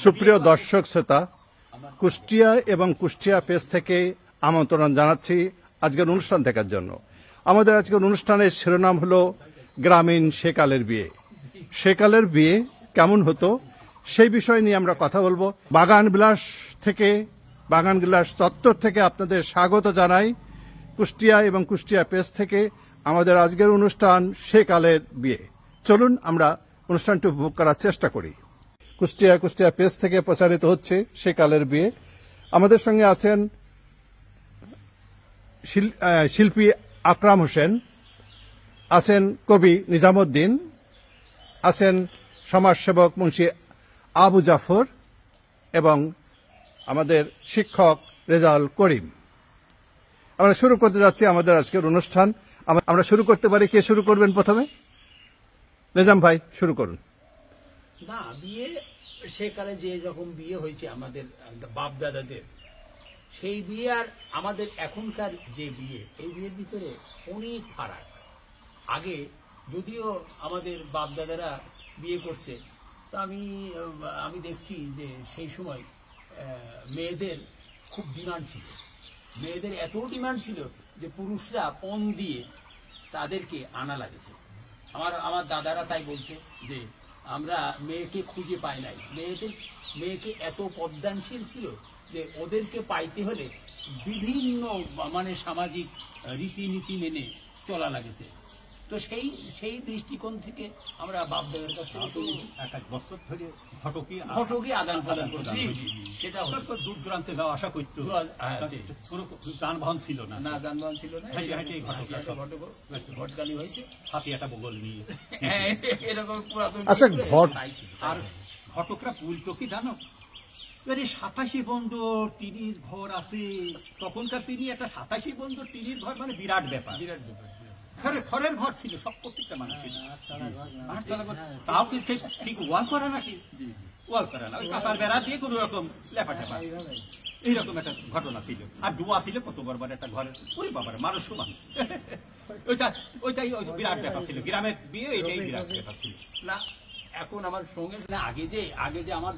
সুপ্রিয় দর্শক শ্রোতা, কুষ্টিয়া এবং কুষ্টিয়া পেজ থেকে আমন্ত্রণ জানাচ্ছি আজকের অনুষ্ঠান দেখার জন্য। আমাদের আজকের অনুষ্ঠানের শিরোনাম হলো গ্রামীণ সেকালের বিয়ে। সেকালের বিয়ে কেমন হতো সেই বিষয় নিয়ে আমরা কথা বলবো। বাগান বিলাস চত্বর থেকে আপনাদের স্বাগত জানাই। কুষ্টিয়া এবং কুষ্টিয়া পেজ থেকে আমাদের আজকের অনুষ্ঠান সেকালের বিয়ে। চলুন আমরা অনুষ্ঠানটি উপভোগ করার চেষ্টা করি। কুষ্টিয়া পেজ থেকে প্রচারিত হচ্ছে সেকালের বিয়ে। আমাদের সঙ্গে আছেন শিল্পী আকরাম হোসেন, আছেন কবি নিজামুদ্দিন, আছেন সমাজসেবক মুন্সি আবু জাফর এবং আমাদের শিক্ষক রেজাউল করিম। আমরা শুরু করতে যাচ্ছি আমাদের আজকের অনুষ্ঠান। আমরা শুরু করতে পারি। কে শুরু করবেন প্রথমে? নিজাম ভাই শুরু করুন। না, বিয়ে সেকালে যে রকম বিয়ে হয়েছে আমাদের বাপ দাদাদের, সেই বিয়ে আর আমাদের এখনকার যে বিয়ে, এই বিয়ের ভিতরে অনেক ফারাক। আগে যদিও আমাদের বাপ দাদারা বিয়ে করছে, তো আমি দেখছি যে সেই সময় মেয়েদের খুব ডিমান্ড ছিল। মেয়েদের এত ডিমান্ড ছিল যে পুরুষরা পণ দিয়ে তাদেরকে আনা লাগেছে। আমার দাদারা তাই বলছে যে আমরা মেয়েকে খুঁজে পাই নাই। মেয়েকে এত পদ্মানশীল ছিল যে ওদেরকে পাইতে হলে বিভিন্ন সামাজিক রীতিনীতি মেনে চলা লাগেছে। তো সেই দৃষ্টিকোণ থেকে আমরা বাপদাদের কাছ থেকে শুনেছি এক বছর ধরে ঘটকি আদান প্রদান করছি। সেটা দূর দূরান্তে যাওয়া আশা করতো, যানবাহন ছিল না। যানবাহন ছিল না, ঘটগালি হয়েছে সাথে একটা বগল নিয়ে এরকম পুরাতন। আচ্ছা, আর ঘটকরা বলতো কি জানো, 87 বন্দর টিনির ঘর আছে। তখনকার তিনি একটা 87 বন্দর টিনির ঘর মানে বিরাট ব্যাপার। খড়ের ঘর ছিল সব, প্রত্যেকটা মানুষের। তাও কি ঠিক ওয়াল করা নাকি? ওয়াল করা না, ওই কাঁচার বেড়া দিয়ে কোন রকম লেপা টেপা, এইরকম একটা ঘটনা ছিল। আর ডুয়া ছিল কত বড় একটা ঘরের, ওই বাবার মানুষ সমান। ওইটাই বিরাট ব্যাপার ছিল। গ্রামের বিয়ে এটাই বিরাট ব্যাপার ছিল না। এখন আমার সঙ্গে আগে যে আমার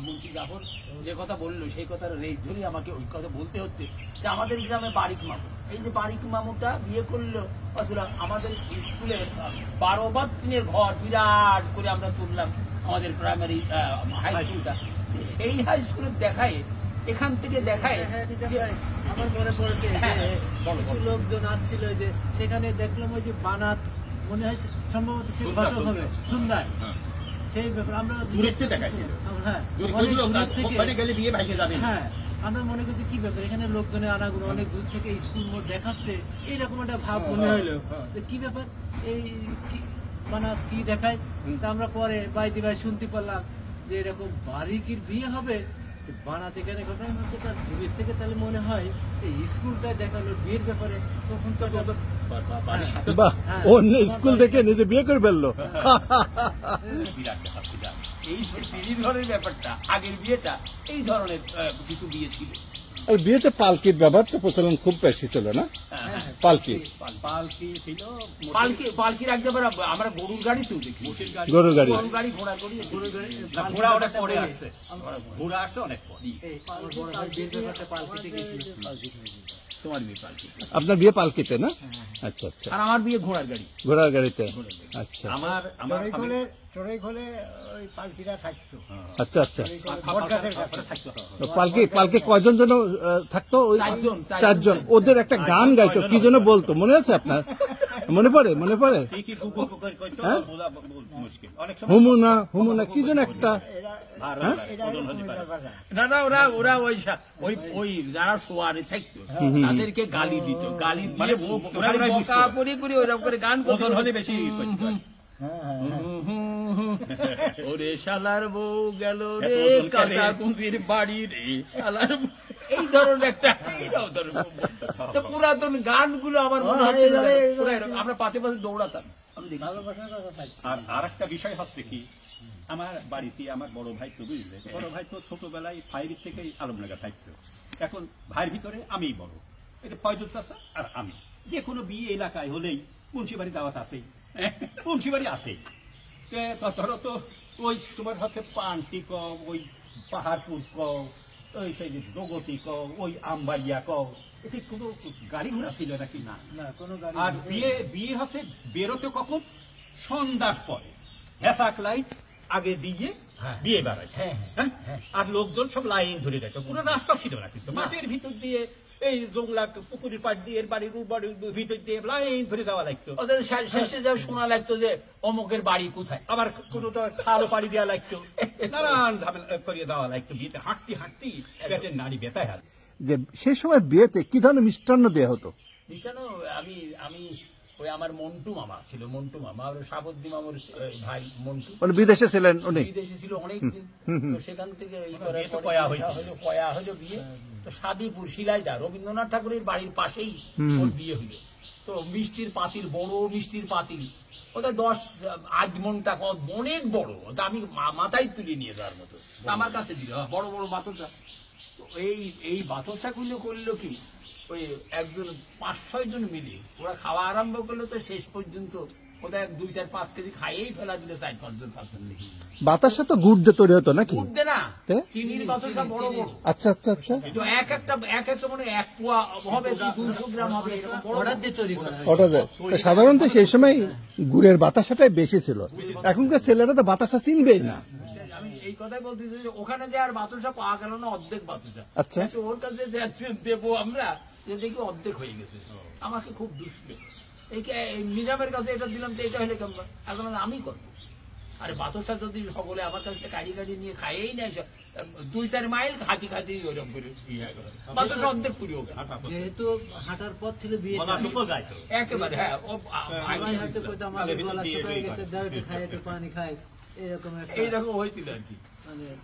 মুন্সি জাফর যে কথা বললো, সেই কথার রেট ধরে আমাকে ওই কথা বলতে হচ্ছে যে আমাদের গ্রামে বারিক মামু, এই যে বারিক মামুটা বিয়ে করলো আসলে আমাদের স্কুলের 12 বা 3 ঘর বিরাট করে আমরা তুললাম আমাদের প্রাইমারি হাই স্কুলটা। সেই হাই স্কুলের দেখায়, এখান থেকে দেখায় আমার মনে পড়েছে কিছু লোকজন আসছিল, যে সেখানে দেখলাম ওই যে বানাত মনে হয় সম্ভবত সে ঘটক হবে সুন্দর, সেই ব্যাপার আমরা আমরা মনে করছি কি ব্যাপার, এখানে লোকজনের আনাগুলো অনেক দূর থেকে স্কুল মোড় দেখাচ্ছে, এইরকম একটা ভাব মনে হইলো। কি ব্যাপার, এই বানাত কি দেখায়? তা আমরা পরে বাইতে ভাই শুনতে পারলাম যে এরকম বারিকির বিয়ে হবে। বানাতে এখানে ঘটনা হচ্ছে, তার দূরের থেকে তাহলে মনে হয় এই স্কুলটা দেখালো বিয়ের ব্যাপারে। তখন তো অন্য স্কুল থেকে নিজে বিয়ে করে ফেললো। এই ধরনের ব্যাপারটা, আগের বিয়েটা এই ধরনের কিছু বিয়ে ছিল। এই বিয়েতে পালকির ব্যাপারটা প্রচলন খুব বেশি ছিল না? পালকি ছিল, পালকির আগে আমরা গরুর গাড়িতেও দেখি, গরুর গাড়ি, ঘোড়া গাড়ি, ঘোড়া ওটা পরে আসছে, ঘোড়া আসছে অনেক পরে। তোমার বিয়ে পালকি, আপনার বিয়ে পালকিতে না? আচ্ছা আচ্ছা। আর আমার বিয়ে ঘোড়ার গাড়িতে। আচ্ছা, আমার ওই পালকিটা থাকতো। আচ্ছা আচ্ছা। পালকি কয়জন যেন থাকতো? 4 জন। ওদের একটা গান গাইতো, কি যেন বলতো, মনে আছে আপনার? মনে পড়ে? হুমুনা কি যেন একটা। না, ওরা ওই যারা সোয়ারে থাকতো তাদেরকে গালি দিত, গালি দিয়ে ওইরকম করে গান হলে বেশি। ওরে শালার বউ গেল রে কাঁচা কুঁচির বাড়ি রে শালার, এই ধরনের একটা পুরাতন গানগুলো আমার মনে হয় আমরা পাশে দৌড়াতাম। আর একটা বিষয় হচ্ছে কি, আমার বাড়িতে আমার বড় ভাই তো, বুঝলে, বড় ভাই তো ছোটবেলায় 5 থেকেই আলমডাঙ্গা থাকতো। এখন ভাইয়ের ভিতরে আমিই বড়, এটা ফয়জুল চাচা আর আমি। যে কোনো বিয়ে এলাকায় হলেই মুন্সি বাড়ি দাওয়াত আছেই, মুন্সিবাড়ি আছে ধরো তো ওই তোমার হচ্ছে পান্টি কও, ওই পাহাড়পুর কও, ওই সেই যে জগতি কও, ওই আমবাড়িয়া কও, এটি কোনো গাড়ি ঘোড়া ছিল নাকি? না। না কোনো গাড়ি আর বিয়ে বিয়ে হচ্ছে বেরোতে কখন? সন্ধ্যার পরে হেসাক লাইট আগে দিয়ে বিয়ে বেড়ায়। আর লোকজন সব লাইন ধরে যেত, কোনো রাস্তা ছিল না, কিন্তু মাঠের ভিতর দিয়ে এই জংলা পুকুরের পাড় দিয়ে বাড়ির ভিতর দিয়ে লাইন ধরে যাওয়া লাগতো। ওদের শেষে যাও শোনা লাগতো যে অমুকের বাড়ি কোথায়, আবার কোনো তো খালও পাড়ি দেওয়া লাগতো, নানান ঝামেলা করিয়ে দেওয়া লাগতো। বিয়েতে হাঁটতে হাঁটতে পেটের নাড়ি ব্যথায় হাত। যে সেই সময় বিয়েতে কি ধরনের মিষ্টান্ন দেওয়া হতো? মিষ্টান্ন আমি ওই আমার মন্টু মামা ছিল, মন্টু মামা আর সাবদ্দি মামার ভাই মন্টু, মানে বিদেশে ছিলেন উনি, বিদেশে ছিল অনেকদিন। তো সেখান থেকে কয়া হলো বিয়ে। তো সাদিপুর শিলাইদা রবীন্দ্রনাথ ঠাকুরের বাড়ির পাশেই ওর বিয়ে হলো। তো মিষ্টির পাতিল, বড় মিষ্টির পাতিল, ওটা 10 মনটা অনেক বড়, ওটা আমি মাথায় তুলে নিয়ে যাওয়ার মতো, আমার কাছে দিল বড় বড় বাতাসা। এই বাতাসাগুলো করলো কি, ওই একজন 5-6 জন মিলে ওরা খাওয়া আরম্ভ করলো। তো শেষ পর্যন্ত ওদের 2-4-5 কেজি খাইয়েই ফেলা দিল 4-5 জন। বাতাসা তো গুড় দিয়ে তৈরি হতো নাকি? গুড় দে না, চিনির বাতাসা বড় বড়। আচ্ছা আচ্ছা আচ্ছা। এক একটা মানে 1 পোয়া হবে কি 200 গ্রাম হবে, এরকম বড় অর্ডার দিয়ে তৈরি করা হয়। ওটা সাধারণত সেই সময় গুড়ের বাতাসাটাই বেশি ছিল, এখনকার ছেলেরা তো বাতাসা চিনবেই না। আমি এই কথাই বলতেছি যে ওখানে যে আর বাতাসা পাওয়া গেল না, অর্ধেক বাতাসা। আচ্ছা। ওর কাছে দেবো আমরা, যে দেখি অর্ধেক হয়ে গেছে। আমাকে খুব দুষ্ট, এই নিজামের কাছে এটা দিলাম, তো এটা হলে কেমন? এখন আমি করবো। আরে বাতাসা যদি সকলে আমার কাছে কাড়ি নিয়ে খাইয়েই নেয়, 2-4 মাইল খাতি ওইরকম করে বাতাসা অর্ধেক পুরিও। যেহেতু হাঁটার পথ ছিল বিয়ে একেবারে, হ্যাঁ, পানি খায়, এইরকম হয়েছিল আর কি।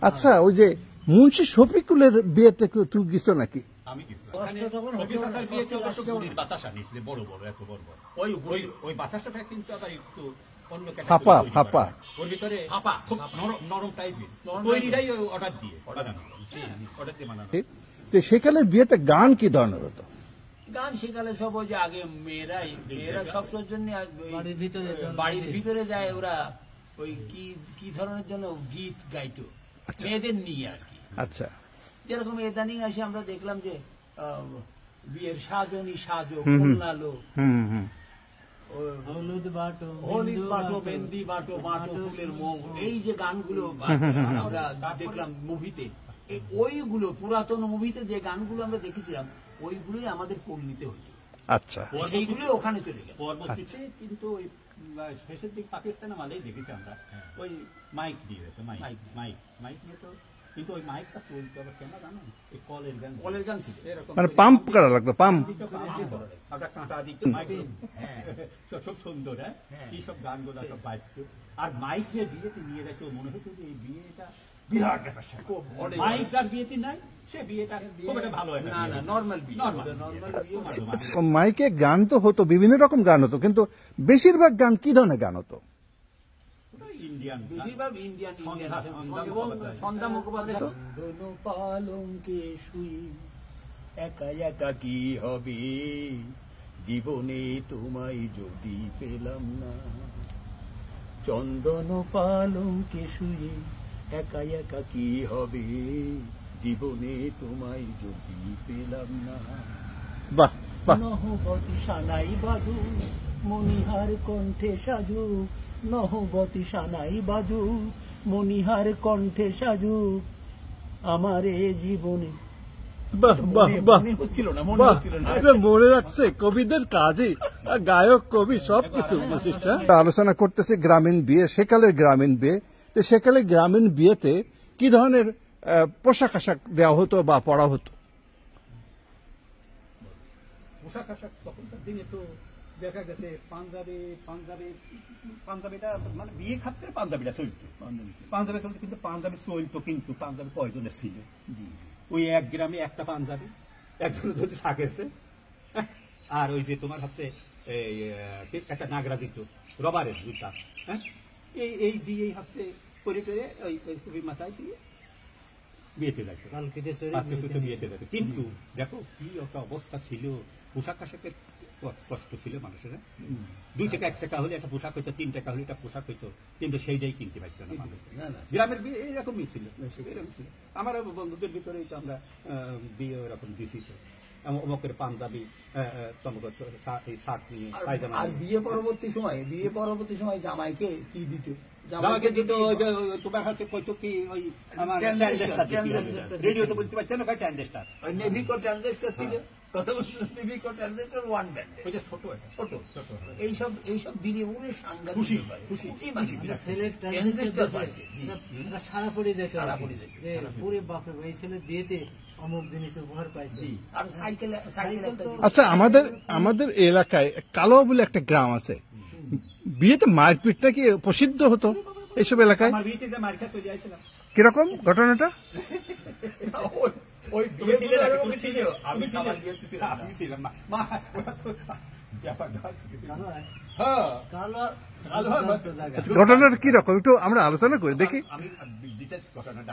আচ্ছা, ওই যে মুন্সি শফিকুলের বিয়েতে তুই গেছো নাকি? আমি বাতাসা নিয়েছিল বড় বড়, এত বড় বড়। ওই বাতাসাটা কিন্তু আবার একটু অন্য ফাঁপা, ওর ভিতরে খুব নরম টাইপের, তৈরিটাই অর্ডার দিয়ে বানানো। তো সেকালের বিয়েতে গান কি ধরনের হতো? গান সেকালে সব ওই যে আগে মেয়েরা সবসময়ের জন্য বাড়ির ভিতরে যায়, ওরা ওই কি ধরনের জন্য গীত গাইতো মেয়েদের নিয়ে আর কি। আচ্ছা, যেরকম ইদানিং আসে আমরা দেখলাম যে বিয়ের সাজনি সাজো কন্যালো, হলুদ বাটো, মেহেন্দি বাটো, বাটো ফুলের মোম, এই যে গানগুলো আমরা দেখলাম মুভিতে, ওইগুলো পুরাতন মুভিতে যে গানগুলো আমরা দেখেছিলাম, ওইগুলোই আমাদের পল্লীতে হইতো। আচ্ছা, সেইগুলো ওখানে চলে গেল। পরবর্তীতে কিন্তু ওই শেষের দিক পাকিস্তানে মালেই দেখেছি আমরা, ওই মাইক দিয়ে মাইক নিয়ে তো, কিন্তু ওই মাইকটা চলতো আবার কেন জানো, এই কলের গান ছিল, এরকম মানে পাম্প করা লাগতো, পাম্প আমরা কাঁটা দিত, খুব সুন্দর। হ্যাঁ, এইসব গানগুলো সব বাজতো। আর মাইক যে বিয়েতে নিয়ে যাইতো, মনে হতো যে এই বিয়েটা বিরাট ব্যাপার। মাইক যার বিয়েতে নাই, সে বিয়েটা খুব একটা ভালো হয় না, নর্মাল বিয়ে। মাইকে গান তো হতো, বিভিন্ন রকম গান হতো, কিন্তু বেশিরভাগ গান কি ধরনের গান হতো? বেশিরভাগ ইন্ডিয়ান। সন্ধ্যা মুখোপাধ্যায়, দোনো পালঙ্কে শুই একা একা কি হবে, জীবনে তোমায় যদি পেলাম না, চন্দন পালঙ্কে শুয়ে একা একা কি হবে, জীবনে তোমায় যদি পেলাম না। বাহ বাহ। নহবতী সানাই বাজু মনিহার কণ্ঠে সাজু, নহবতী সানাই বাজু মনিহার কণ্ঠে সাজু, আমারে জীবনে। মনে রাখছে কবিদের কাজই, গায়ক কবি সবকিছু। আলোচনা করতেছে গ্রামীণ বিয়ে, সেকালের গ্রামীণ বিয়ে। সেকালে গ্রামীণ বিয়েতে কি ধরনের পোশাক আশাক দেওয়া হতো বা পড়া হতো? পোশাক আশাক তখনকার দিনে তো দেখা গেছে পাঞ্জাবিটা মানে বিয়ে ক্ষেত্রে পাঞ্জাবিটা চলতো, কিন্তু পাঞ্জাবি চলতো, কিন্তু পাঞ্জাবি কয়জনের ছিল? ওই 1 গ্রামে একটা পাঞ্জাবি একজন যদি থাকেছে। আর ওই যে তোমার হচ্ছে একটা নাগরা দিত রবারের জুতা, হ্যাঁ, এই দিয়েই হচ্ছে করে টরে ওই মাথায় দিয়ে বিয়েতে যাইতো, বিয়েতে যাইতো। কিন্তু দেখো কি একটা অবস্থা ছিল, পোশাক আশাকের কষ্ট ছিল মানুষের। 2 টাকা 1 টাকা হলে একটা পোশাক হইতো, 3 টাকা হলে একটা পোশাক হইতো, কিন্তু সেইটাই কিনতে পারতো না মানুষ। গ্রামের বিয়ে এইরকমই ছিল, এরকম ছিল। আমার বন্ধুদের ভিতরেই তো আমরা বিয়ে এরকম দিছি তো, অমকের পাঞ্জাবি শার্ট নিয়ে পায়জামা। আর বিয়ে পরবর্তী সময় জামাইকে কি দিত? জামাইকে দিত তোমার কাছে কইতো কি ওই আমার রেডিওতে বলতে পারছে না ভাই ট্যান্ডেস্টার, ওই নেভিকো ট্রানজিস্টার ছিল, কথা বলছিল নেভিকো ট্রানজিস্টার 1 ব্যান্ড, ওই যে ছোট এইসব দিনে উনি সাংঘাতিক খুশি ছেলের ট্রানজিস্টার পাইছে। সারা পড়ে যায়, সারা পড়ে যায়। পুরে বাপরে ভাই ছেলের বিয়েতে অমুক জিনিস উপহার পাইছে। আর সাইকেল আচ্ছা, আমাদের এলাকায় কালো বলে একটা গ্রাম আছে, বিয়েতে মারপিট নাকি প্রসিদ্ধ হতো এইসব এলাকায়। আমার বিয়েতে যে মার্কা চলে আসছিলাম, কিরকম ঘটনাটা? ওই তুমি ছিলে না? তুমি ছিলে? আমি আমার বিয়েতে ছিলাম না। আমি ছিলাম না। মা ওরা তো ব্যাপার ঘটনাটা কিরকম একটু আমরা আলোচনা করে দেখি। আমি ডিটেইলস ঘটনাটা।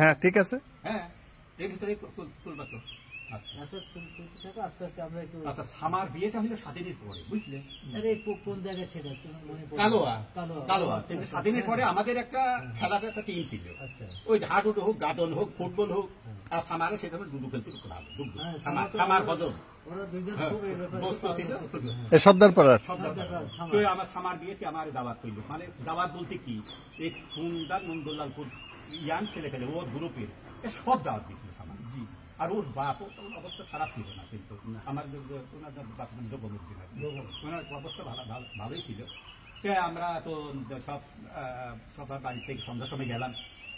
হ্যাঁ ঠিক আছে। হ্যাঁ, এর ভিতরে তুলবা তো। আচ্ছা, তুলতে থাকো, আস্তে আস্তে আমরা একটু। আচ্ছা, আমার বিয়েটা হলো স্বাধীনের পরে, বুঝলে? আরে কোন জায়গায় ছিল মনে পড়ে? কালোয়া। কিন্তু স্বাধীনের পরে আমাদের একটা খেলার একটা টিম ছিল। আচ্ছা, ওই হাডুডু হোক, গাদন হোক, ফুটবল হোক, আর সামারে সেটা ডুডু খেলতে খুব ভালো। সামার বদল ওরা দুইজন খুব এই ব্যাপারে বস্তু ছিল। সর্দার পাড়ার তো আমার সামার বিয়েতে আমার দাওয়াত করল। মানে দাওয়াত বলতে কি, এই সুন্দর নন্দলালপুর ইয়াং ছেলে খেলে ওর গ্রুপের সব দাওয়াত দিয়েছিল সামার। আর ওর বাপ অবস্থা খারাপ ছিল না, কিন্তু আমার ওনার বাপ জগমুদ্দিন, ওনার অবস্থা ভালোই ছিল। আমরা তো সবার বাড়ি থেকে সন্ধ্যার সময় গেলাম,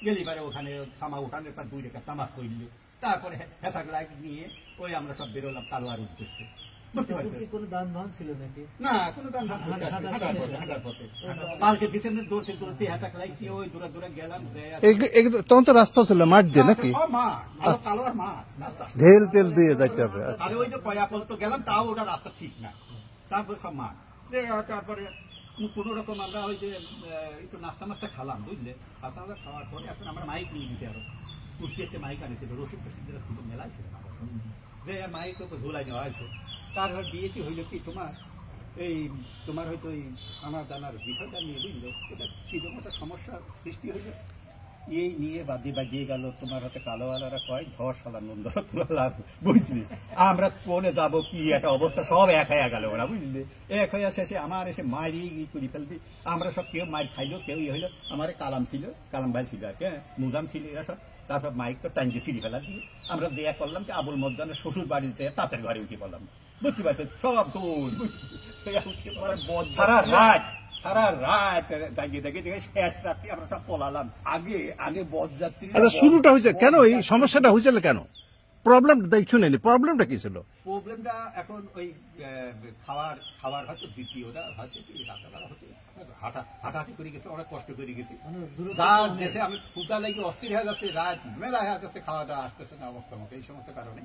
গেলে এবারে ওখানে সামা উঠানের পর 2 টাকা তামাক করল, তারপরে হেসাক লাইট নিয়ে ওই আমরা সব বেরোলাম কালোয়ার উদ্দেশ্যে। কোনো দান ভান ছিল নাকি? না, কোনো দান হাঁটার পথে পালকে ভিতরে দৌড়তে দৌড়তে হেসাক লাইট দিয়ে ওই দূরে দূরে গেলাম। তখন তো রাস্তা ছিল মাঠ দিয়ে নাকি? কালোয়ার মাঠ, ঢেল টেল দিয়ে যাইতে হবে। আরে ওই যে কয়াপল তো গেলাম, তাও ওটা রাস্তা ঠিক না, তারপরে সব মাঠ। তারপরে কোন রকম আমরা ওই যে একটু নাস্তা মাস্তা খালাম, বুঝলে? নাস্তা মাস্তা খাওয়ার পরে এখন আমরা মাইক নিয়ে গেছি, আরো কুষ্টিয়াতে মাইক আনিছিল, রসিদ টসিদরা ছিল, মেলায় ছিল না, যে মাইক তো ধুলাই নেওয়া হয়েছে। তারপর বিয়েটি হইল কি তোমার হয়তো এই আমার জানার বিষয়টা নিয়ে, বুঝলে? এটা কিরকম একটা সমস্যার সৃষ্টি হইল, এই নিয়ে বাজিয়ে গেল। তোমার হাতে কালোওয়ালারা কয় ধর শালা নন্দলাল, বুঝলি? আমরা কোনে যাবো, কি একটা অবস্থা, সব এক হয়ে গেল ওরা, বুঝলি? এক হয়ে শেষে আমার এসে মারি করে ফেলবি। আমরা সব কেউ মাইর খাইলো, কেউ ইয়ে হইলো। আমার কালাম ছিল, কালাম ভাই ছিল আর কি, মুজাম ছিল, এরা সব। তারপর মাইক তো টাইম দিয়ে সিঁড়ি ফেলা দিয়ে আমরা যে করলাম যে আবুল মজ্জানের শ্বশুর বাড়িতে তাঁতের ঘরে উঠে পড়লাম, বুঝতে পারছেন? সব দোল সারা রাত দেখে শেষ রাত্রি আমরা সব পলালাম। আগে বরযাত্রী। আচ্ছা, শুরুটা হয়েছে কেন? এই সমস্যাটা হয়েছিল কেন? প্রবলেমটা শুনেনি, প্রবলেমটা কি ছিল? প্রবলেমটা এখন ওই খাওয়ার হয়তো দ্বিতীয়টা হয়তো রাত্রেবেলা হতে হাঁটাহাঁটি করে গেছে, অনেক কষ্ট করে গেছি, যার দেশে আমি ফুটা লাগে অস্থির হয়ে যাচ্ছে, রাত মেলা হয়ে যাচ্ছে, খাওয়া দাওয়া আসতেছে না অবস্থা আমাকে, এই সমস্ত কারণে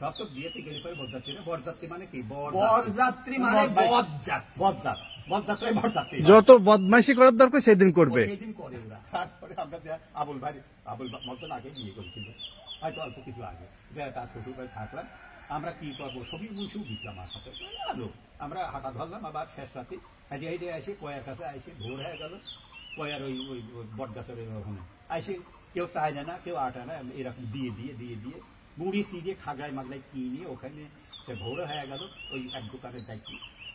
সব তো বিয়েতে গেলে পরে বরযাত্রী মানে কি, বরযাত্রী যত বদমাইশি করার দরকার সেদিন করবে। তারপরে আমরা আবুল মতন আগে বিয়ে করেছিল, হয়তো অল্প কিছু আগে, যে তার শ্বশুর বাড়ি থাকলাম। আমরা কি করবো, সবই মুন্সিও দিচ্লাম আমার সাথে, আমরা হাঁটা ধরলাম। আবার শেষ রাতে হেঁটে হেঁটে আসে কয়ার কাছে আসে, ভোর হয়ে গেল। কয়ার ওই বট গাছের ওখানে আসে, কেউ চায় না, কেউ আটা না, এরকম দিয়ে মুড়ি চিড়িয়ে খাগড়াই মাগড়াই কিনে ওখানে ভোর হয়ে গেল। ওই এক দোকানের দায়িত্ব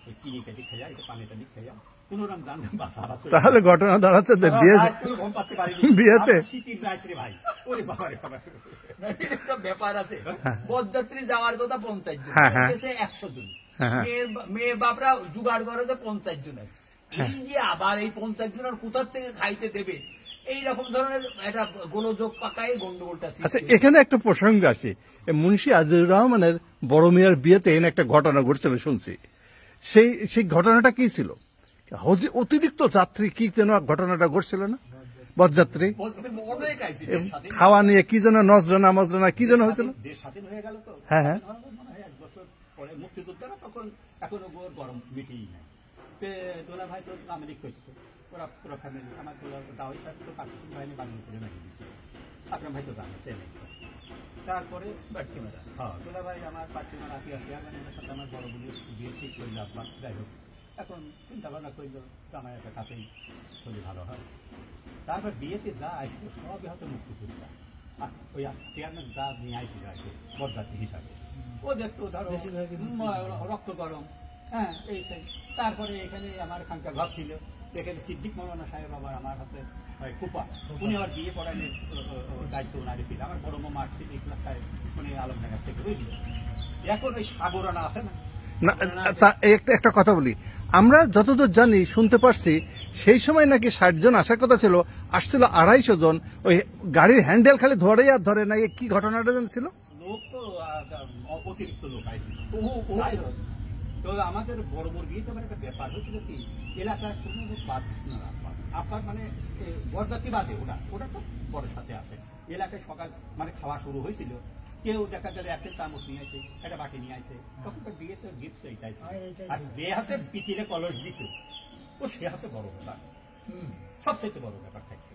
ওই কিনে কেটে খেয়া, এটা পানি টানি খেয়া, কোনো রকম জানলাম বাঁচা। তাহলে ঘটনা দাঁড়াচ্ছে বিয়েতে শীতের রাত্রে ভাই, ওরে বাবা একটা ব্যাপার আছে, বরযাত্রী যাওয়ার কথা 50 জন, 100 জন, মেয়ে বাপরা জোগাড় করে 50 জনের। এই যে আবার এই 50 জনের কোথার থেকে খাইতে দেবে, এইরকম ধরনের একটা গোলযোগ পাকায় গন্ডগোলটা। আচ্ছা, এখানে একটা প্রসঙ্গ আসে, মুন্সি আজিজুর রহমানের বড় মেয়ের বিয়েতে এনে একটা ঘটনা ঘটছিল শুনছি। সেই ঘটনাটা কি ছিল? অতিরিক্ত যাত্রী কি যেন ঘটনাটা ঘটছিল না? বরযাত্রী খাওয়া নিয়ে কি যেন নজরানা কি যেন হয়েছিল? দেশ স্বাধীন হয়ে গেল তো, হ্যাঁ 1 বছর পরে মুক্তিযোদ্ধারা তখন এখনো গরম মিটিয়ে নাই। দোলা ভাই তো আমেরিক করতো, ওরা পুরো ফ্যামিলি। আমার দাওয়াই সাহেব তো পাকিস্তান বাহিনী বাংলা করে মেরে দিয়েছিল, আকরাম ভাই তো জানে চেনে। তারপরে হ্যাঁ দোলা ভাই আমার পার্টিমার আতি আছে, চেয়ারম্যানের সাথে আমার বড় বলে বিয়ে ঠিক করলে আপনার। যাই হোক, এখন চিন্তা ভাবনা করলো আমার একটা কাছেই চলে ভালো হয়। তারপর বিয়েতে যা আসলো সবই হয়তো মুক্তি করতাম, ওই চেয়ারম্যান যা নিয়ে আসছিল আর কি বরযাত্রী হিসাবে, ও দেখতো ধরো রক্ত গরম, হ্যাঁ এই সেই। তারপরে এখানে আমার এখানকার ঘর ছিল, এখানে সিদ্দিক মৌলানা সাহেব আবার আমার হাতে ফুপা, উনি আবার বিয়ে পড়ানোর দায়িত্ব ওনারই ছিল। আমার বড় মামা আসছিল ইখলাস সাহেব, উনি আলমনগর থেকে বুঝলি। এখন ওই সাগরানা আছে না, না তা একটা কথা বলি, আমরা যতদূর জানি শুনতে পারছি সেই সময় নাকি 60 জন আসার কথা ছিল, আসছিল 250 জন। ওই গাড়ির হ্যান্ডেল খালি ধরে আর ধরে না, কি ঘটনাটা জানছিল? লোক তো অতিরিক্ত লোক আইছিল। তো আমাদের বড় বড় বিয়ে তো একটা ব্যাপার হয়েছিল কি, এলাকার কোনো লোক বাদ দিচ্ছিল না। আপনার মানে বরযাত্রী বাদে ওটা তো বড় সাথে আসে। এলাকায় সকাল মানে খাওয়া শুরু হয়েছিল, কেউ দেখা গেলে একটা চামচ নিয়ে আসে, একটা বাটি নিয়ে আসে, তখন তো বিয়ে তো গিফট এইটাই। আর যে হাতে পিতিলে কলস দিত, ও সে হাতে বড় ব্যাপার, সবচেয়ে বড় ব্যাপার থাকতো।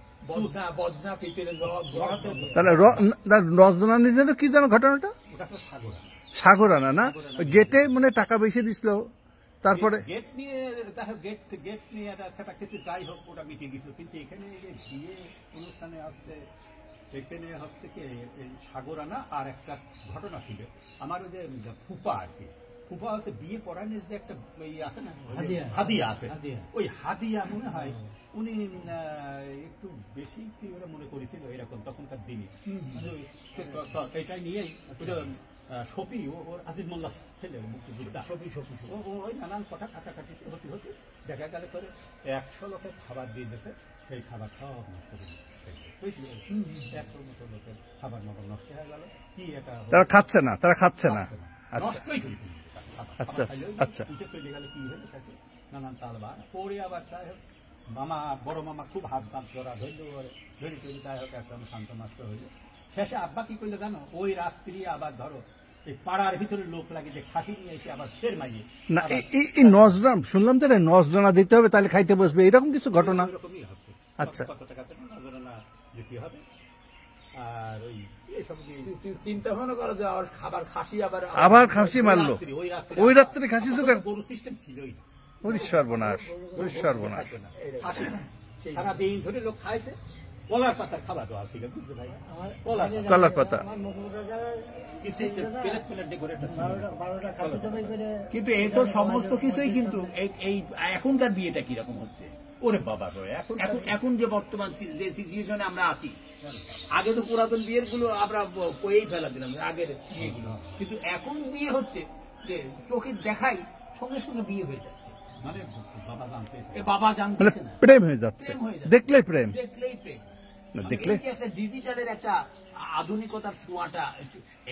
তাহলে রজনা নিজের কি জানো ঘটনাটা? ওটা তো সাগরা, সাগরানা না, গেটে মানে টাকা বেশি দিছিল, তারপরে গেট নিয়ে গেট নিয়ে একটা কিছু যাই হোক ওটা মিটে গেছিল। কিন্তু এখানে যে বিয়ে অনুষ্ঠানে আসছে, সেখানে হচ্ছে কি সাগরানা আর একটা ঘটনা ছিল। আমার ওই যে ফুপা আর কি, ফুপা হচ্ছে বিয়ে পড়ানোর যে একটা আছে না হাদিয়া আছে, ওই হাদিয়া মনে হয় উনি একটু বেশি কি ওরা মনে করেছিল এরকম তখনকার দিনে। এটাই নিয়েই শফি ওর আজিজ মোল্লা ছেলে মুক্তিযোদ্ধা, ওই নানান কথা কাটাকাটি হতে হতে দেখা গেল করে 100 লোকের খাবার দিয়ে দিয়েছে, সেই খাবার সব নষ্ট করে বুঝলি। 100 মতো লোকের খাবার নষ্ট হয়ে গেল। কি এটা তারা খাচ্ছে না, নষ্টই করে আচ্ছা আচ্ছা চলে গেল। কি হলো শেষে নানান তালবান পরে আবার সাহেব মামা বড় মামা খুব হাত দাঁত ধরা ধরল, ধরে টরি যাই হোক একদম শান্ত নষ্ট হইলো। শেষে আব্বা কি করলো জানো, ওই রাত্রি আবার ধরো এই পাড়ার ভিতরে লোক লাগে যে খাসি নিয়ে এসে আবার ফের মাইয়ে না, এই নজরা শুনলাম তো নজরানা দিতে হবে তাহলে খাইতে বসবে, এরকম কিছু ঘটনা? এরকমই হচ্ছে। আচ্ছা, কত টাকা নজরানা দিতে হবে। আর ওই এসব চিন্তা ভাবনা করা যায়, খাবার খাসি আবার খাসি মারলো ওই রাত্রে, খাসি জোগাড় গরু সিস্টেম ছিলই না। সর্বনাশ, সর্বনাশ। সারা দিন ধরে লোক খাইছে, কলার পাতার খাবার দেওয়া ছিল বুঝলে ভাই, কলার পাতা। কিন্তু এই তো সমস্ত কিছুই কিন্তু এই এখনকার বিয়েটা কিরকম হচ্ছে ওরে বাবা, এখন যে বর্তমান যে সিচুয়েশনে আমরা আছি, আগে তো পুরাতন বিয়ের গুলো আমরা কয়েই ফেলা দিলাম আগের বিয়েগুলো, কিন্তু এখন বিয়ে হচ্ছে যে চোখের দেখাই সঙ্গে সঙ্গে বিয়ে হয়ে যাচ্ছে, মানে বাবা জানতেছে না, প্রেম হয়ে যাচ্ছে, দেখলেই প্রেম, দেখলে একটা ডিজিটালের একটা আধুনিকতার ছোঁয়াটা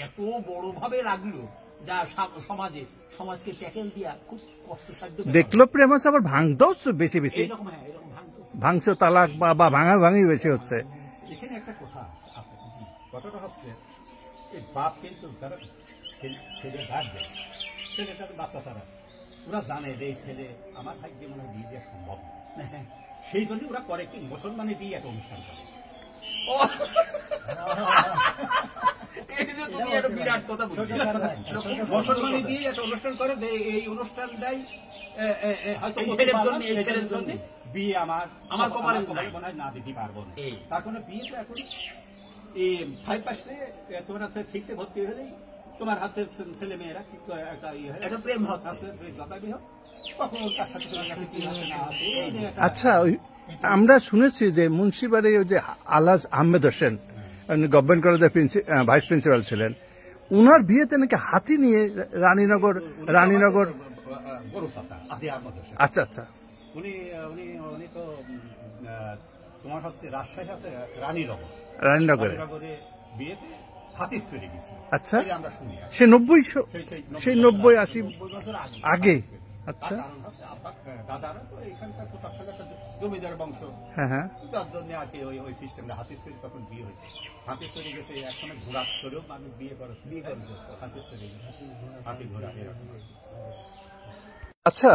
এত বড় ভাবে লাগলো, যা সমাজকে ট্যাকেল দিয়া খুব কষ্টসাধ্য। দেখলো প্রেম হচ্ছে, আবার ভাঙতেও বেশি বেশি ভাঙছে, তালাক বা ভাঙা ভাঙি বেশি হচ্ছে। এখানে একটা কথা আছে, কথাটা হচ্ছে এই বাপ কিন্তু যারা ছেলে গার্জেন, ছেলেটার বাচ্চা ছাড়া ওরা জানে যে এই ছেলে আমার ভাগ্যে মনে হয় বিয়ে দেওয়া সম্ভব না, সেই জন্য ওরা করে কি মুসলমানে দিয়ে একটা অনুষ্ঠান করে। মুসলমানে দিয়ে একটা অনুষ্ঠান করে, এই অনুষ্ঠানটাই বিয়ে আমার কপালে মনে হয় না দিতে পারবো না। তার কোনো বিয়ে তো এখন 5 পাস করে তোমার 6 এ ভর্তি হলেই তোমার হাতে ছেলে মেয়েরা একটা প্রেম হচ্ছে, তার সাথে আচ্ছা, আমরা শুনেছি যে মুন্সিবাড়ি ওই যে আলাজ আহমেদ হোসেন গভর্নমেন্ট কলেজের ভাইস প্রিন্সিপাল ছিলেন, উনার বিয়েতে নাকি হাতি নিয়ে রানীনগর আচ্ছা আচ্ছা, উনি তো তোমার হচ্ছে রাজশাহী আছে রানীনগরে বিয়েতে হাতি চলে গেছে। আচ্ছা, আমরা শুনি সে 90-80 আগে। আচ্ছা, দাদারা তো এখানকার একটা জমিদার বংশ, হ্যাঁ, তার জন্য আর কি ওই সিস্টেমটা হাতি চুরি তখন বিয়ে হয়েছে। হাতি চুরি গেছে, এখন ঘোড়া চড়েও মানুষ বিয়ে করেছে, হাতি চুরি গেছে, হাতি ঘোড়া এরকম। আচ্ছা,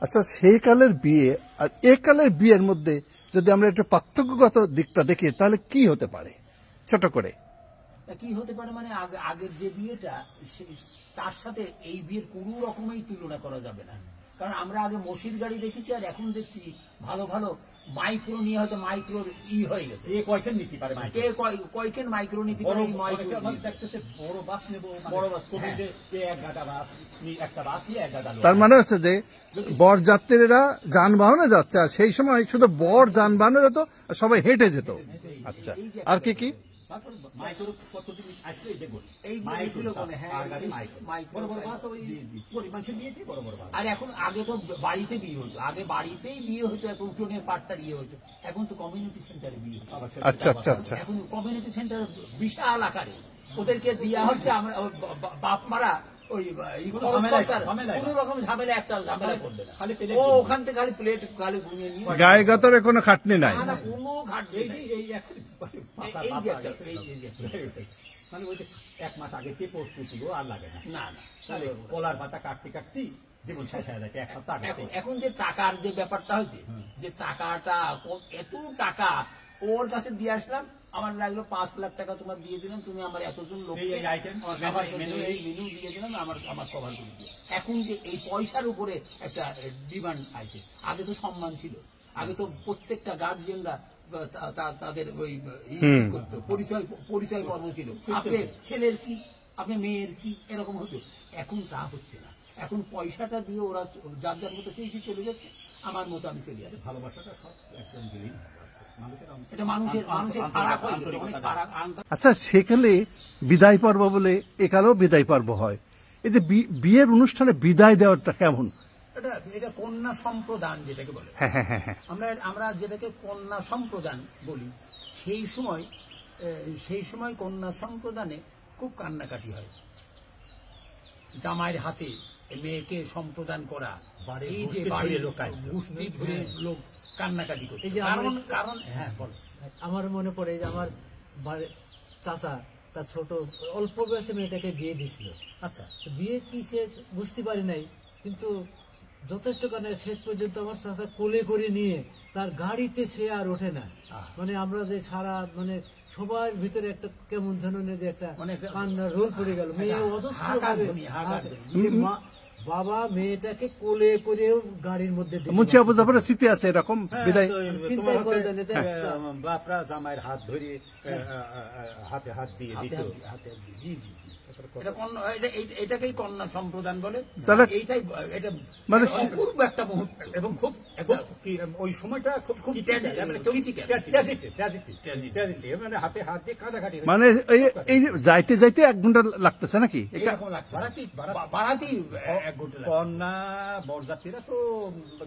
আচ্ছা, সেই কালের বিয়ে আর এ কালের বিয়ের মধ্যে যদি আমরা একটু পার্থক্যগত দিকটা দেখি তাহলে কি হতে পারে ছোট করে? তা কি হতে পারে মানে আগের যে বিয়েটা তার সাথে এই বিয়ের কোনো রকমেই তুলনা করা যাবে না। কারণ আমরা আগে মসির গাড়ি দেখেছি, আর এখন দেখছি ভালো ভালো মাইক্রো নিয়ে হয়তো মাইক্রোর হয়ে গেছে। কয়খান নিতে পারে কে কয়খান মাইক্রো নিতে পারে? এই মাইক্রো দেখতেছে বড় বাস নেবো, বড় বাস এক গাদা বাস, একটা বাস নিয়ে এক গাদা। তার মানে হচ্ছে যে বরযাত্রীরা যানবাহনে যাচ্ছে, আর সেই সময় শুধু বর যানবাহনে যেত আর সবাই হেঁটে যেত। আচ্ছা, আর কি কি? তারপর মাইক্রো কতদিন আসলে দেখবো এই মাইক্রো, হ্যাঁ, আর গাড়ি মাইক্রো, বড় বড় বাস ওই গরিব মানুষের বিয়েতে বড় বড় বাস। আর এখন আগে তো বাড়িতে বিয়ে হতো, আগে বাড়িতেই বিয়ে হতো, এখন উঠোনের পাটটার ইয়ে হতো। এখন তো কমিউনিটি সেন্টারে বিয়ে হতো। আচ্ছা আচ্ছা আচ্ছা। এখন কমিউনিটি সেন্টার বিশাল আকারে ওদেরকে দেওয়া হচ্ছে। আমরা বাপ মারা ওই কোন রকম ঝামেলা, একটা ঝামেলা করবে না। ও ওখান থেকে খালি প্লেট খালি গুনিয়ে নিয়ে, গায়ে গতরে কোনো খাটনি নাই। কোনো খাটবে মানে ওই এক মাস আগে কে প্রস্তুতি আর লাগে না। না না, তাহলে কলার পাতা কাটতে কাটতে জীবন শেষ হয়ে যায় এক সপ্তাহ। এখন যে টাকার যে ব্যাপারটা হয়েছে, যে টাকাটা এত টাকা ওর কাছে দিয়ে আসলাম, আমার লাগলো 5 লাখ টাকা তোমার দিয়ে দিলাম, তুমি আমার এতজন লোক মেনু দিয়ে দিলাম, আমার কভার করে দিও। এখন যে এই পয়সার উপরে একটা ডিমান্ড আছে। আগে তো সম্মান ছিল, আগে তো প্রত্যেকটা গার্জিয়ানরা তাদের ওই করতো, পরিচয় পর্ব ছিল। আপনার ছেলের কি, আপনার মেয়ের কি, এরকম হতো। এখন তা হচ্ছে না। এখন পয়সাটা দিয়ে ওরা যার যার মতো সেই চলে যাচ্ছে, আমার মতো আমি চলে যাচ্ছি। ভালোবাসাটা সব একদম দিলেই এটা মানুষের ফারাক হয়ে গেছে, অনেক ফারাক। আচ্ছা, সেকালে বিদায় পর্ব বলে একালেও বিদায় পর্ব হয়। এই যে বিয়ের অনুষ্ঠানে বিদায় দেওয়াটা কেমন? এটা কন্যা সম্প্রদান যেটাকে বলে। আমরা যেটাকে কন্যা সম্প্রদান বলি, সেই সময় কন্যা সম্প্রদানে খুব কান্নাকাটি হয়। জামাইয়ের হাতে মেয়েকে সম্প্রদান করা, এই যে বাড়ির গোষ্ঠী ধরে লোক কান্নাকাটি করছে। কারণ হ্যাঁ বলো। আমার মনে পড়ে যে আমার চাচা তার ছোট অল্প বয়সে মেয়েটাকে বিয়ে দিয়েছিল। আচ্ছা, বিয়ে কি সে বুঝতে পারি নাই, কিন্তু যথেষ্ট কারণে শেষ পর্যন্ত আমার চাচা কোলে করে নিয়ে তার গাড়িতে সে আর ওঠে না। মানে আমরা যে সারা মানে সবার ভিতরে একটা কেমন ধরনের যে একটা কান্নার রোল পড়ে গেল। মেয়ে অজস্র বাবা মেয়েটাকে কোলে করেও গাড়ির মধ্যে মুন্সি আবু জাফরের স্মৃতি আছে এরকম বিদায়। বাপরা জামাইয়ের হাত ধরে হাতে হাত দিয়ে দিত। জি জি জি, এটাকেই কন্যা সম্প্রদান বলে। এইটাই এটা মানে অপূর্ব একটা মুহূর্ত, এবং খুব ওই সময়টা খুব মানে হাতে হাত দিয়ে কাঁদাকাটি। মানে এই যাইতে যাইতে 1 ঘন্টা লাগতেছে নাকি? বারাতি 1 ঘন্টা। কন্যা বরযাত্রীরা তো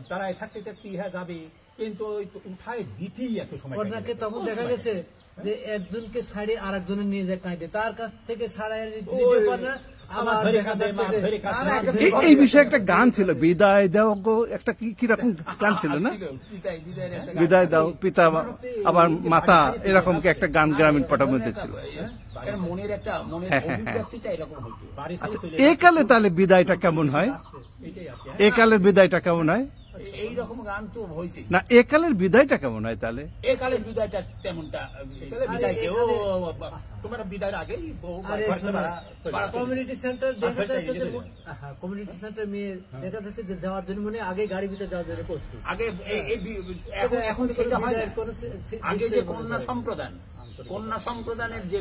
দাঁড়ায় থাকতে থাকতে ইহা যাবে, কিন্তু উঠায় দিতেই এত সময়। কন্যাকে তখন দেখা গেছে যে একজনকে ছাড়ে আর একজনের নিয়ে যায় কাঁদে, তার কাছ থেকে ছাড়াই এই বিষয়ে একটা গান ছিল, বিদায় দাও গো, একটা কিরকম গান ছিল না? বিদায় দাও পিতা আবার মাতা, এরকম কি একটা গান গ্রামীণ পাঠার মধ্যে ছিল। মনের একটা অভিব্যক্তিটা এরকম হতো। আচ্ছা, এ কালে তাহলে বিদায়টা কেমন হয়? এ কালের বিদায়টা কেমন হয়? এইরকম গান তো হয়েছে না, এ কালের বিদায়টা কেমন হয় তাহলে? এ কালের বিদায়টা তেমনটা তোমার বিদায়ের আগেই কমিউনিটি সেন্টার দেখা যাচ্ছে, কমিউনিটি সেন্টার মেয়ে দেখা যাচ্ছে যে যাওয়ার জন্য মানে আগে গাড়ি ভিতরে যাওয়ার জন্য প্রস্তুত। আগে এখন সেটা হয় না। আগে যে কন্যা সম্প্রদানের যে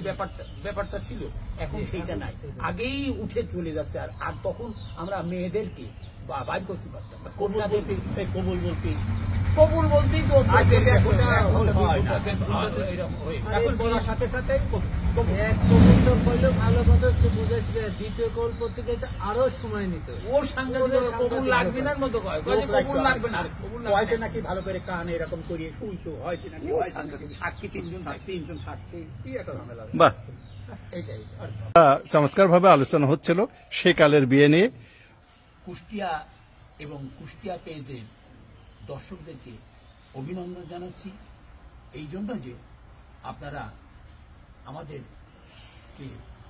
ব্যাপারটা ছিল, এখন সেইটা নাই। আগেই উঠে চলে যাচ্ছে। আর তখন আমরা মেয়েদেরকে বাইর করতে পারতাম না, কন্যাদেরকে কবুল বলতেই তো সাথে সাথে এক কবুল তো বললে ভালো কথা হচ্ছে, বুঝেছে দ্বিতীয় কবুল করতে গেলে আরো সময় নিত। ওর সঙ্গে কবুল লাগবে না মতো কয়, কবুল লাগবে না, হয়েছে নাকি ভালো করে কান এরকম করিয়ে শুইতো, হয়েছে নাকি সাক্ষী 3জন সাক্ষী, কি একটা ঝামেলা। বাহ, চমৎকার ভাবে আলোচনা হচ্ছিল সেকালের বিয়ে নিয়ে। কুষ্টিয়া এবং কুষ্টিয়া পেজের দর্শকদেরকে অভিনন্দন জানাচ্ছি এই জন্য যে আপনারা আমাদেরকে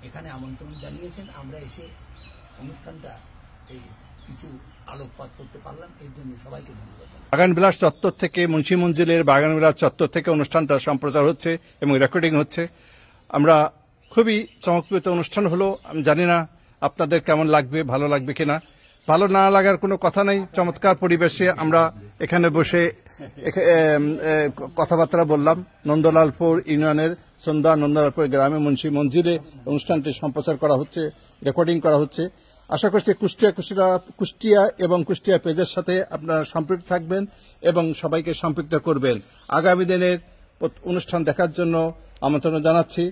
এখানে আমন্ত্রণ জানিয়েছেন। আমরা এসে অনুষ্ঠানটা এই কিছু আলোকপাত করতে পারলাম, এর জন্য সবাইকে ধন্যবাদ জানাই। বাগানবিলাস চত্বর থেকে, মুন্সি মঞ্জিলের বাগানবিলাস চত্বর থেকে অনুষ্ঠানটা সম্প্রচার হচ্ছে এবং রেকর্ডিং হচ্ছে। আমরা খুবই চমকপ্রদ অনুষ্ঠান হলো। আমি জানি না আপনাদের কেমন লাগবে, ভালো লাগবে কিনা। ভালো না লাগার কোনো কথা নেই। চমৎকার পরিবেশে আমরা এখানে বসে কথাবার্তা বললাম। নন্দলালপুর ইউনিয়নের সন্ধ্যা নন্দলালপুর গ্রামে মুন্সি মঞ্জিলে অনুষ্ঠানটি সম্প্রচার করা হচ্ছে, রেকর্ডিং করা হচ্ছে। আশা করছি কুষ্টিয়া এবং কুষ্টিয়া পেজের সাথে আপনারা সম্পৃক্ত থাকবেন এবং সবাইকে সম্পৃক্ত করবেন। আগামী দিনের অনুষ্ঠান দেখার জন্য আমন্ত্রণ জানাচ্ছি।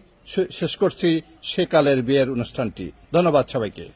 শেষ করছি সেকালের বিয়ের অনুষ্ঠানটি। ধন্যবাদ সবাইকে।